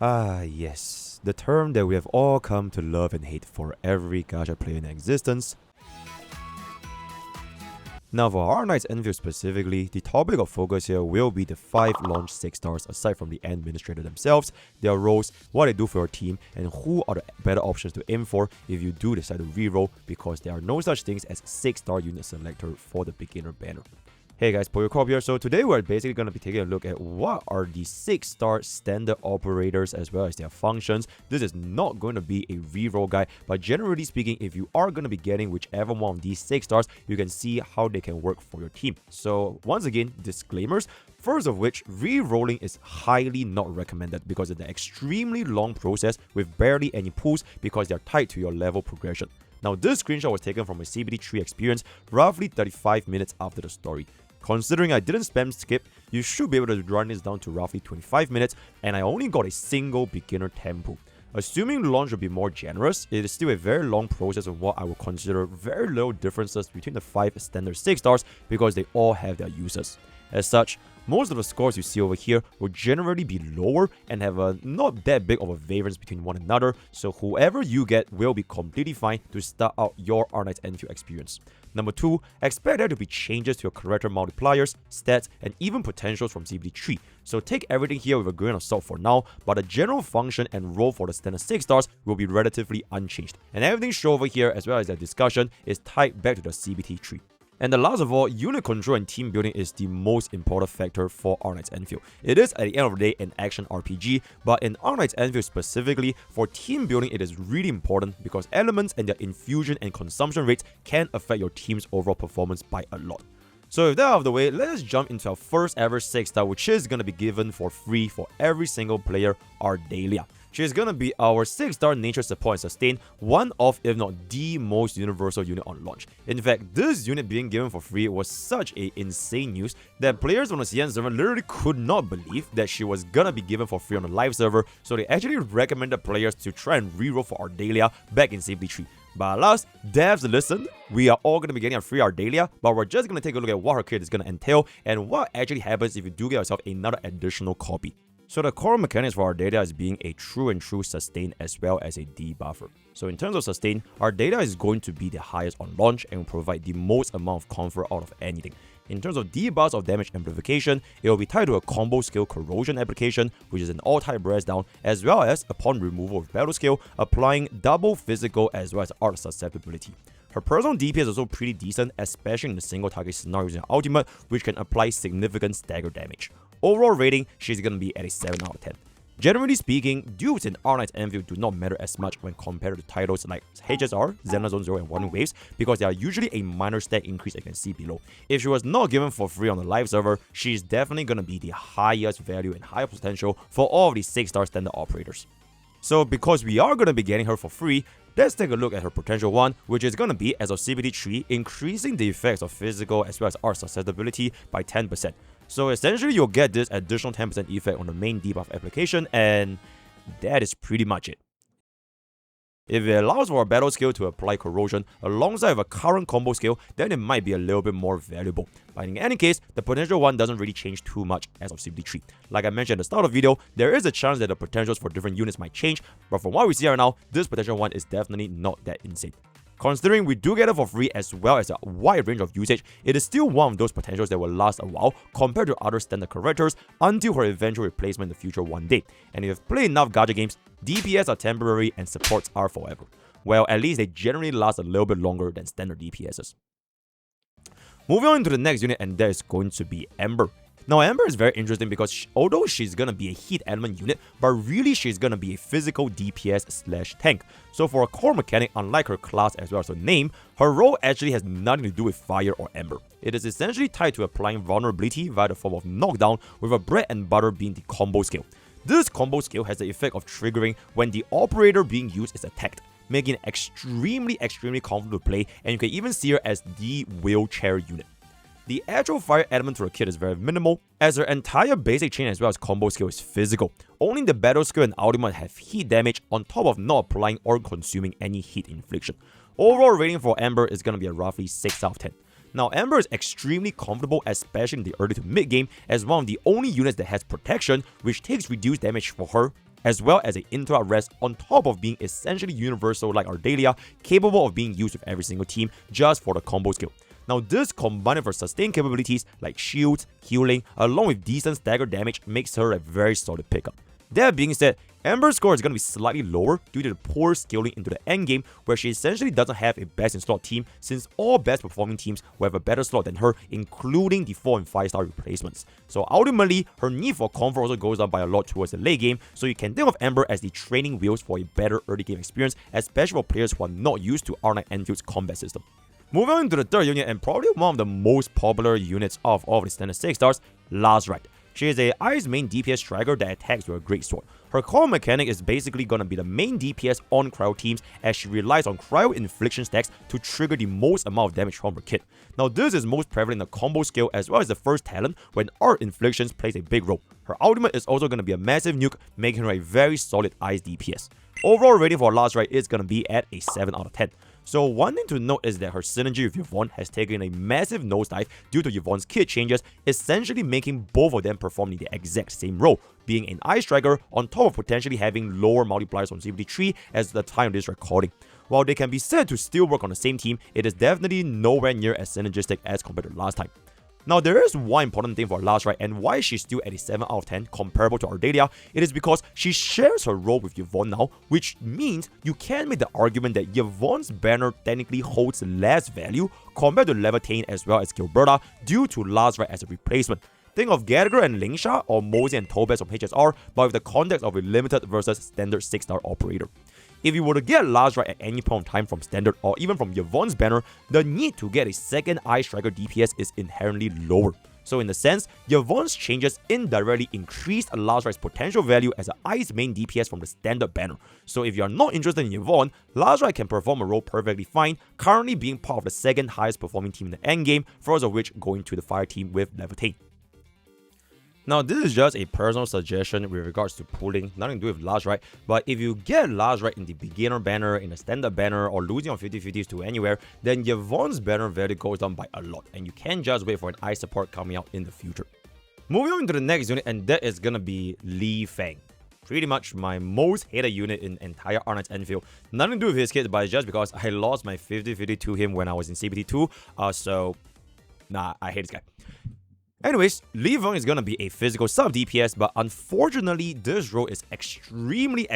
Ah, yes, the term that we have all come to love and hate for every gacha player in existence. Now for Arknights Endfield specifically, the topic of focus here will be the 5 launch 6 stars aside from the administrator themselves, their roles, what they do for your team, and who are the better options to aim for if you do decide to reroll, because there are no such things as 6-star unit selector for the beginner banner. Hey guys, PokkeCorp here. So today we're basically going to be taking a look at what are the 6-star standard operators as well as their functions. This is not going to be a reroll guide, but generally speaking, if you are going to be getting whichever one of these 6 stars, you can see how they can work for your team. So once again, disclaimers. First of which, re-rolling is highly not recommended because it's an extremely long process with barely any pulls because they're tied to your level progression. Now this screenshot was taken from a CBD3 experience roughly 35 minutes after the story. Considering I didn't spam skip, you should be able to run this down to roughly 25 minutes, and I only got a single beginner tempo. Assuming launch will be more generous, it is still a very long process of what I would consider very little differences between the 5 standard 6 stars because they all have their uses. As such, most of the scores you see over here will generally be lower and have a not that big of a variance between one another, so whoever you get will be completely fine to start out your Arknights Endfield experience. Number 2, expect there to be changes to your character multipliers, stats, and even potentials from CBD3. So take everything here with a grain of salt for now, but the general function and role for the standard 6 stars will be relatively unchanged. And everything shown over here as well as the discussion is tied back to the CBT3. And the last of all, unit control and team building is the most important factor for Arknights Endfield. It is at the end of the day an action RPG, but in Arknights Endfield specifically, for team building it is really important because elements and their infusion and consumption rates can affect your team's overall performance by a lot. So with that out of the way, let's jump into our first ever 6-star, which is going to be given for free for every single player, Ardelia. She's gonna be our 6-star nature support and sustain, one of, if not the most universal unit on launch. In fact, this unit being given for free was such a insane news that players on the CN server literally could not believe that she was gonna be given for free on the live server, so they actually recommended players to try and reroll for Ardelia back in CBD3. But alas, devs listened, we are all going to be getting a free Ardelia, but we're just going to take a look at what her kit is going to entail and what actually happens if you do get yourself another additional copy. So the core mechanics for Ardelia is being a true sustain as well as a debuffer. So in terms of sustain, Ardelia is going to be the highest on launch and will provide the most amount of comfort out of anything. In terms of debuffs of damage amplification, it will be tied to a combo skill corrosion application, which is an all-type breast down, as well as upon removal of battle skill, applying double physical as well as art susceptibility. Her personal DP is also pretty decent, especially in the single target scenario using ultimate, which can apply significant stagger damage. Overall rating, she's gonna be at a 7 out of 10. Generally speaking, duels in Arknights Endfield do not matter as much when compared to titles like HSR, Xena Zone 0, and Warning Waves because they are usually a minor stat increase you can see below. If she was not given for free on the live server, she's definitely gonna be the highest value and higher potential for all of the 6-star standard operators. So because we are gonna be getting her for free, let's take a look at her potential one, which is gonna be, as of CBD3, increasing the effects of physical as well as art susceptibility by 10%. So essentially, you'll get this additional 10% effect on the main debuff application, and that is pretty much it. If it allows for a battle skill to apply corrosion alongside a current combo skill, then it might be a little bit more valuable. But in any case, the potential one doesn't really change too much as of CBD3. Like I mentioned at the start of the video, there is a chance that the potentials for different units might change, but from what we see right now, this potential one is definitely not that insane. Considering we do get it for free as well as a wide range of usage, it is still one of those potentials that will last a while compared to other standard characters until her eventual replacement in the future one day. And if you've played enough gacha games, DPS are temporary and supports are forever. Well, at least they generally last a little bit longer than standard DPSs. Moving on to the next unit, and that is going to be Ember. Now, Ember is very interesting because although she's gonna be a heat element unit, but really she's gonna be a physical DPS / tank. So for a core mechanic, unlike her class as well as her name, her role actually has nothing to do with fire or ember. It is essentially tied to applying vulnerability via the form of knockdown, with a bread and butter being the combo skill. This combo skill has the effect of triggering when the operator being used is attacked, making it extremely comfortable to play, and you can even see her as the wheelchair unit. The actual fire element to her kit is very minimal, as her entire basic chain as well as combo skill is physical. Only the battle skill and ultimate have heat damage on top of not applying or consuming any heat infliction. Overall rating for Ember is going to be a roughly 6 out of 10. Now, Ember is extremely comfortable, especially in the early to mid game, as one of the only units that has protection, which takes reduced damage for her as well as an interrupt rest on top of being essentially universal like Ardelia, capable of being used with every single team just for the combo skill. Now this combined with her sustained capabilities like shields, healing, along with decent stagger damage makes her a very solid pickup. That being said, Ember's score is going to be slightly lower due to the poor scaling into the endgame, where she essentially doesn't have a best in slot team, since all best performing teams will have a better slot than her, including the 4 and 5 star replacements. So ultimately, her need for comfort also goes down by a lot towards the late game, so you can think of Ember as the training wheels for a better early game experience, especially for players who are not used to Arknights Endfield's combat system. Moving on to the third unit, and probably one of the most popular units of all of the standard 6 stars, Rite. She is a Ice main DPS striker that attacks with a great sword. Her core mechanic is basically gonna be the main DPS on cryo teams, as she relies on cryo infliction stacks to trigger the most amount of damage from her kit. Now this is most prevalent in the combo skill as well as the first talent when art inflictions plays a big role. Her ultimate is also gonna be a massive nuke, making her a very solid Ice DPS. Overall rating for Rite is gonna be at a 7 out of 10. So one thing to note is that her synergy with Yvonne has taken a massive nosedive due to Yvonne's kit changes, essentially making both of them performing the exact same role, being an Ice striker on top of potentially having lower multipliers on CBT3 as the time of this recording. While they can be said to still work on the same team, it is definitely nowhere near as synergistic as compared to last time. Now there is one important thing for Rite and why she's still at a 7 out of 10 comparable to Ardelia. It is because she shares her role with Yvonne now, which means you can make the argument that Yvonne's banner technically holds less value compared to Levitane as well as Gilberta due to Rite as a replacement. Think of Gallagher and Lingsha or Mosey and Tobes from HSR, but with the context of a limited versus standard 6 star operator. If you were to get Rite at any point in time from standard or even from Yvonne's banner, the need to get a second Ice striker DPS is inherently lower. So in a sense, Yvonne's changes indirectly increased Rite's potential value as an Ice main DPS from the standard banner. So if you are not interested in Yvonne, Rite can perform a role perfectly fine, currently being part of the second highest performing team in the endgame, first of which going to the fire team with Levitane. Now, this is just a personal suggestion with regards to pooling, nothing to do with Rite, but if you get Rite in the beginner banner, in the standard banner, or losing on 50-50s to anywhere, then Yvonne's banner value goes down by a lot, and you can't just wait for an Ice support coming out in the future. Moving on to the next unit, and that is gonna be Lifeng. Pretty much my most hated unit in entire Arknights Endfield. Nothing to do with his kit, but it's just because I lost my 50-50 to him when I was in CBT2, so nah, I hate this guy. Anyways, Lifeng is gonna be a physical sub DPS, but unfortunately, this role is extremely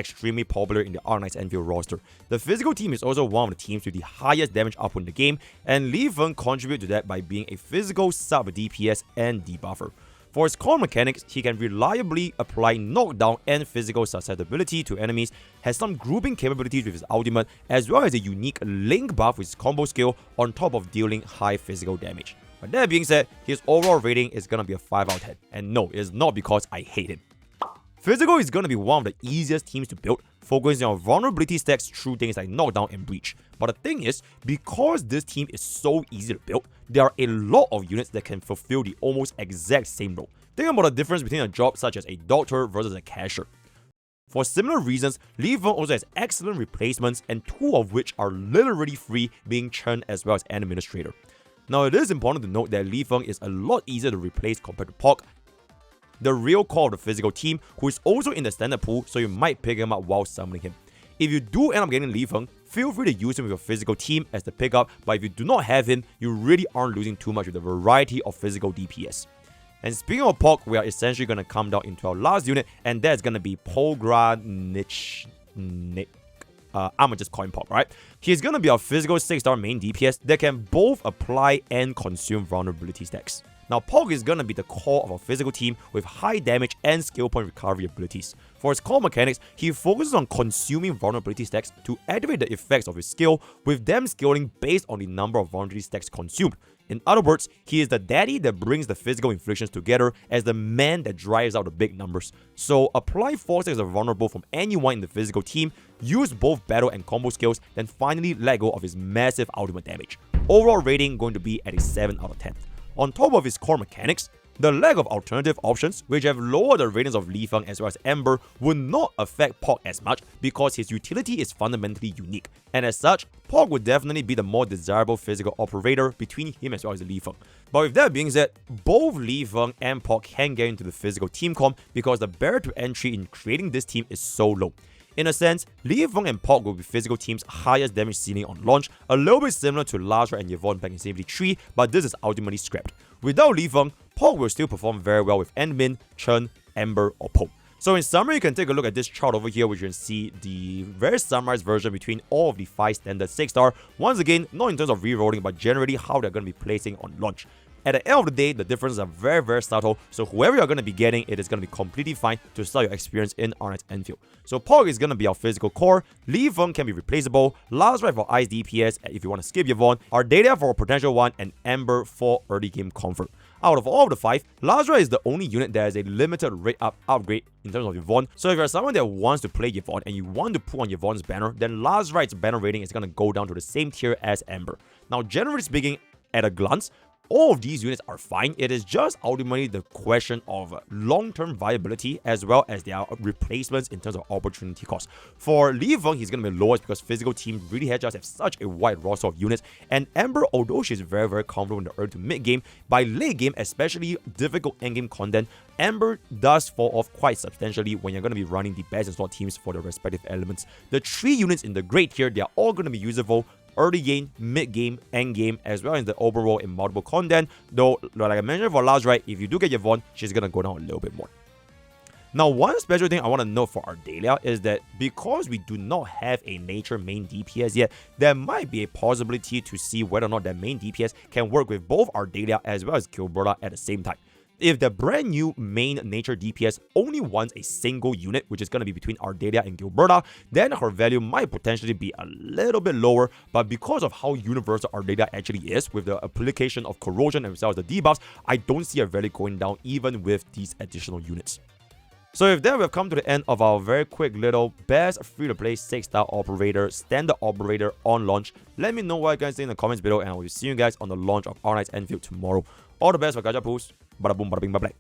popular in the Arknights Endfield roster. The physical team is also one of the teams with the highest damage output in the game, and Lifeng contributes to that by being a physical sub DPS and debuffer. For his core mechanics, he can reliably apply knockdown and physical susceptibility to enemies, has some grouping capabilities with his ultimate, as well as a unique link buff with his combo skill on top of dealing high physical damage. But that being said, his overall rating is gonna be a 5 out of 10. And no, it is not because I hate him. Physical is gonna be one of the easiest teams to build, focusing on vulnerability stacks through things like knockdown and breach. But the thing is, because this team is so easy to build, there are a lot of units that can fulfill the almost exact same role. Think about the difference between a job such as a doctor versus a cashier. For similar reasons, Lifeng also has excellent replacements, and 2 of which are literally free, being Chen as well as an administrator. Now, it is important to note that Lifeng is a lot easier to replace compared to PokkeCorp, the real core of the physical team, who is also in the standard pool, so you might pick him up while summoning him. If you do end up getting Lifeng, feel free to use him with your physical team as the pickup, but if you do not have him, you really aren't losing too much with the variety of physical DPS. And speaking of PokkeCorp, we are essentially going to come down into our last unit, and that's going to be Pogranichnik. I'ma just call him PokkeCorp, right? He's gonna be our physical 6 star main DPS that can both apply and consume vulnerability stacks. Now, PokkeCorp is gonna be the core of our physical team with high damage and skill point recovery abilities. For his core mechanics, he focuses on consuming vulnerability stacks to activate the effects of his skill, with them scaling based on the number of vulnerability stacks consumed. In other words, he is the daddy that brings the physical inflictions together as the man that drives out the big numbers. So apply 4 stacks of vulnerable from anyone in the physical team, use both battle and combo skills, then finally let go of his massive ultimate damage. Overall rating going to be at a 7 out of 10. On top of his core mechanics, The lack of alternative options, which have lowered the ratings of Lifeng as well as Ember, would not affect PokkeCorp as much because his utility is fundamentally unique, and as such, PokkeCorp would definitely be the more desirable physical operator between him as well as Lifeng. But with that being said, both Lifeng and PokkeCorp can get into the physical team comp because the barrier to entry in creating this team is so low. In a sense, Lifeng and PokkeCorp will be physical team's highest damage ceiling on launch, a little bit similar to Rite and Yvonne back in Safety 3, but this is ultimately scrapped. Without Lifeng, PokkeCorp will still perform very well with Endmin, Chen, Ember, or Poke. So in summary, you can take a look at this chart over here, which you can see the very summarized version between all of the 5 standard 6-star. Once again, not in terms of rerolling, but generally how they're going to be placing on launch. At the end of the day, the differences are very, very subtle, so whoever you're going to be getting, it is going to be completely fine to start your experience in Arknights Endfield. So PokkeCorp is going to be our physical core, Lifeng can be replaceable, Rite for ice DPS if you want to skip Yvonne, Ardelia for a potential one, and Ember for early game comfort. Out of all of the 5, Rite is the only unit that has a limited rate up upgrade in terms of Yvonne. So if you're someone that wants to play Yvonne and you want to put on Yvonne's banner, then Rite's banner rating is going to go down to the same tier as Ember. Now, generally speaking, at a glance, all of these units are fine. It is just ultimately the question of long-term viability as well as their replacements in terms of opportunity cost. For Lifeng, he's going to be lowest because physical teams really just have such a wide roster of units. And Ember, although she's very, very comfortable in the early to mid game, by late game, especially difficult endgame content, Ember does fall off quite substantially when you're going to be running the best in slot teams for the respective elements. The 3 units in the great tier, they are all going to be usable early game, mid game, end game, as well as the overall in multiple content. Though, like I mentioned for Rite, if you do get Yvonne, she's gonna go down a little bit more. Now, one special thing I want to note for Ardelia is that because we do not have a nature main DPS yet, there might be a possibility to see whether or not that main DPS can work with both Ardelia as well as Gilberta at the same time. If the brand new main nature DPS only wants a single unit, which is going to be between Ardelia and Gilberta, then her value might potentially be a little bit lower, but because of how universal Ardelia actually is, with the application of corrosion as well as the debuffs, I don't see her value going down even with these additional units. So with that, we've come to the end of our very quick little best free-to-play 6-star operator, standard operator on launch. Let me know what you guys think in the comments below, and I will see you guys on the launch of Arknights Endfield tomorrow. All the best for Gacha Pools. Bada boom, bada bing, bada black.